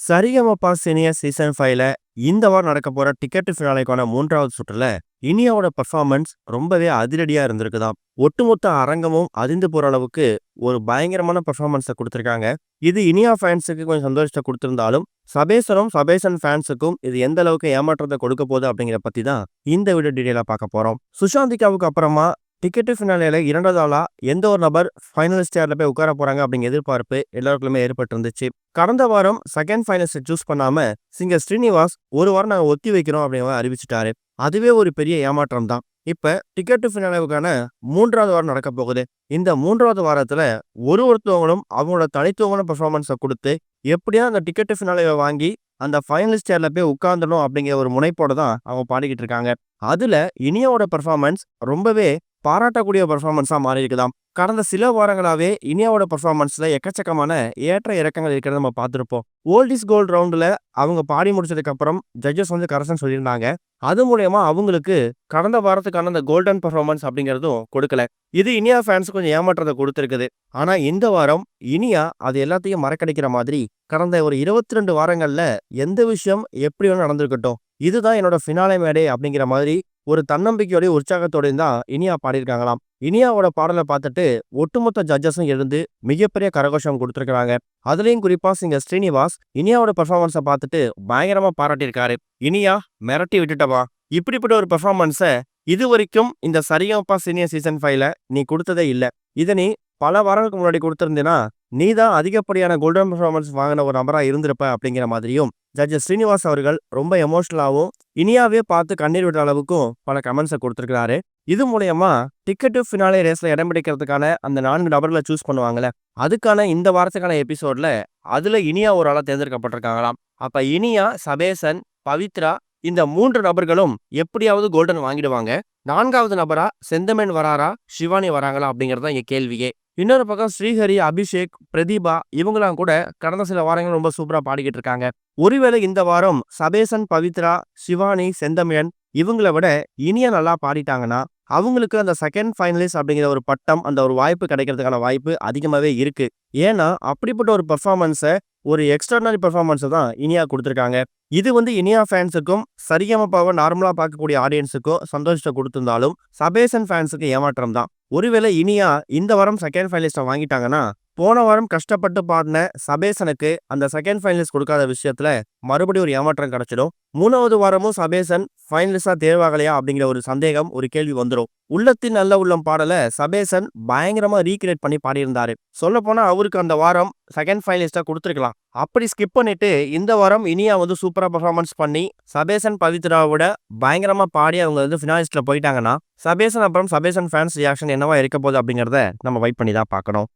Sa Re Ga Ma Pa senior season 5ல இந்த வாரம் நடக்க போற டிக்கெட் ஃபினாலேக்கான 3வது சுற்றுல இனியாவோட பெர்ஃபார்மன்ஸ் ரொம்பவே அதிரடியா இருந்திருக்குதாம். ஒட்டுமொத்த அரங்கமும் அதிர்ந்து போற அளவுக்கு ஒரு பயங்கரமான பெர்ஃபார்மன்ஸை கொடுத்திருக்காங்க. இது இனியா ஃபேன்ஸுக்கு கொஞ்சம் சந்தோஷத்தை கொடுத்திருந்தாலும், சபேசன் ஃபேன்ஸுக்கும் இது எந்த அளவுக்கு ஏமாற்றத்தை கொடுக்க போகுது அப்படிங்கிறத பத்தி தான் இந்த வீடியோ டீடைலா பார்க்க போறோம். சுஷாந்திகாவுக்கு அப்புறமா டிக்கெட் ஃபினாலேல 2வது ஆளா எந்த ஒரு நபர் ஃபைனலிஸ்ட் சேர்ல போய் உட்கார போறாங்க அப்படிங்கிற எதிர்பார்ப்பு எல்லாருக்குமே ஏற்பட்டு இருந்துச்சு. கடந்த வாரம் செகண்ட் ஃபைனலிஸ்ட் சூஸ் பண்ணாம சிங்கர் ஸ்ரீனிவாஸ் ஒரு வாரம் நாங்க ஒத்தி வைக்கிறோம் அப்படிங்கிற அறிவிச்சிட்டாரு. அதுவே ஒரு பெரிய ஏமாற்றம் தான். இப்ப டிக்கெட் ஃபினாலேவுக்கான 3வது வாரம் நடக்க போகுது. இந்த 3வது வாரத்துல ஒருத்தவங்களும் அவங்களோட தனித்துவமான பெர்ஃபார்மன்ஸை கொடுத்து எப்படியா அந்த டிக்கெட் ஃபினாலேவை வாங்கி அந்த ஃபைனலிஸ்ட் சேர்ல போய் உட்கார்ந்தணும் அப்படிங்கிற ஒரு முனைப்போட தான் அவங்க பாடிக்கிட்டு இருக்காங்க. அதுல இனியாவோட பெர்ஃபார்மன்ஸ் ரொம்பவே பாராட்டக்கூடிய பெர்ஃபார்மன்ஸா மாறி இருக்குதாம். கடந்த சில வாரங்களாவே இனியாவோட பெர்ஃபார்மன்ஸ்ல எக்கச்சக்கமான ஏற்ற இறக்கங்கள் இருக்கிறத நம்ம பார்த்திருப்போம். ஓல்ட் இஸ் கோல்ட் ரவுண்ட்ல அவங்க பாடி முடிச்சதுக்கு அப்புறம் ஜட்ஜஸ் கரெக்ஷன் சொல்லியிருந்தாங்க. அது மூலயமா அவங்களுக்கு கடந்த வாரத்துக்கான அந்த கோல்டன் பெர்ஃபார்மன்ஸ் அப்படிங்கிறதும் கொடுக்கல. இது இனியா ஃபேன்ஸ் கொஞ்சம் ஏமாற்றத்தை கொடுத்துருக்குது. ஆனா இந்த வாரம் இனியா அது எல்லாத்தையும் மறக்கடிக்கிற மாதிரி கடந்த ஒரு 22 வாரங்கள்ல எந்த விஷயம் எப்படி வேணும் நடந்திருக்கட்டும், இதுதான் என்னோட ஃபினாலே மேடே அப்படிங்கிற மாதிரி ஒரு தன்னம்பிக்கையோட உற்சாகத்தோடையும் தான் இனியா பாடியிருக்காங்களாம். இனியாவோட பாடலை பார்த்துட்டு ஒட்டுமொத்த ஜட்ஜஸும் எழுந்து மிகப்பெரிய கரகோஷம் கொடுத்துருக்காங்க. அதுலயும் குறிப்பா சிங்கர் ஸ்ரீனிவாஸ் இனியாவோட பெர்ஃபார்மன்ஸை பார்த்துட்டு பயங்கரமா பாராட்டியிருக்காரு. இனியா மிரட்டி விட்டுட்டவா, இப்படிப்பட்ட ஒரு பெர்ஃபார்மன்ஸை இது வரைக்கும் இந்த சரிகமபா சீனியர் சீசன் 5ல நீ கொடுத்ததே இல்லை. இதை நீ பல வாரங்களுக்கு முன்னாடி கொடுத்திருந்தேன்னா நீ தான் அதிகப்படியான கோல்டன் பெர்ஃபார்மன்ஸ் வாங்கின ஒரு நபரா இருந்திருப்ப அப்படிங்கிற மாதிரியும் ஜட்ஜஸ் ஸ்ரீனிவாஸ் அவர்கள் ரொம்ப எமோஷனலாகவும் இனியாவே பார்த்து கண்ணீர் விடுற அளவுக்கும் பல கமெண்ட்ஸை கொடுத்துருக்காரு. இது மூலயமா டிக்கெட் ஃபினாலே ரேஸ்ல இடம் பிடிக்கிறதுக்கான அந்த 4 நபர்களை சூஸ் பண்ணுவாங்கல்ல, அதுக்கான இந்த வாரத்துக்கான எபிசோட்ல அதுல இனியா ஒரு ஆளா தேர்ந்தெடுக்கப்பட்டிருக்காங்களாம். அப்ப இனியா, சபேசன், பவித்ரா இந்த 3 நபர்களும் எப்படியாவது கோல்டன் வாங்கிடுவாங்க. 4வது நபரா செந்தமேன் வராரா, சிவானி வராங்களா அப்படிங்கிறது தான் இங்க கேள்வியே. இன்னொரு பக்கம் ஸ்ரீஹரி, அபிஷேக், பிரதீபா இவங்களாம் கூட கடந்த சில வாரங்கள் ரொம்ப சூப்பரா பாடிக்கிட்டு இருக்காங்க. ஒருவேளை இந்த வாரம் சபேசன், பவித்ரா, சிவானி, செந்தமிழன் இவங்களை விட இனியா நல்லா பாடிட்டாங்கன்னா அவங்களுக்கு அந்த செகண்ட் ஃபைனலிஸ்ட் அப்படிங்கிற ஒரு பட்டம், அந்த ஒரு வாய்ப்பு கிடைக்கிறதுக்கான வாய்ப்பு அதிகமாவே இருக்கு. ஏன்னா அப்படிப்பட்ட ஒரு பெர்ஃபார்மன்ஸை, ஒரு எக்ஸ்ட்ராடனரி பெர்ஃபார்மன்ஸை தான் இனியா கொடுத்துருக்காங்க. இது இனியா ஃபேன்ஸுக்கும் சரிகமபாவை நார்மலா பார்க்கக்கூடிய ஆடியன்ஸுக்கும் சந்தோஷத்தை கொடுத்திருந்தாலும் சபேசன் ஃபேன்ஸுக்கு ஏமாற்றம் தான். ஒருவேளை இனியா இந்த வாரம் செகண்ட் ஃபைனலிஸ்ட்டை வாங்கிட்டாங்கன்னா போன வாரம் கஷ்டப்பட்டு பாடின சபேசனுக்கு அந்த செகண்ட் ஃபைனலிஸ்ட் கொடுக்காத விஷயத்துல மறுபடியும் ஒரு ஏமாற்றம் கிடைச்சிடும். 3வது வாரமும் சபேசன் ஃபைனலிஸ்டா தேர்வாகலையா அப்படிங்கிற ஒரு சந்தேகம், ஒரு கேள்வி வந்துடும். உள்ளத்தின் நல்ல உள்ளம் பாடல சபேசன் பயங்கரமா ரீக்ரியேட் பண்ணி பாடியிருந்தாரு. சொல்ல போனா அவருக்கு அந்த வாரம் செகண்ட் ஃபைனலிஸ்டா கொடுத்துருக்கலாம். அப்படி ஸ்கிப் பண்ணிட்டு இந்த வாரம் இனியா சூப்பரா பெர்ஃபார்மன்ஸ் பண்ணி சபேசன், பவித்ராவோட பயங்கரமா பாடி அவங்க ஃபினாலிஸ்ட்ல போயிட்டாங்கன்னா சபேசன் அப்புறம் சபேசன் ஃபேன்ஸ் ரியாக்ஷன் என்னவா இருக்க போகுது அப்படிங்கிறத நம்ம வெயிட் பண்ணி தான் பார்க்கணும்.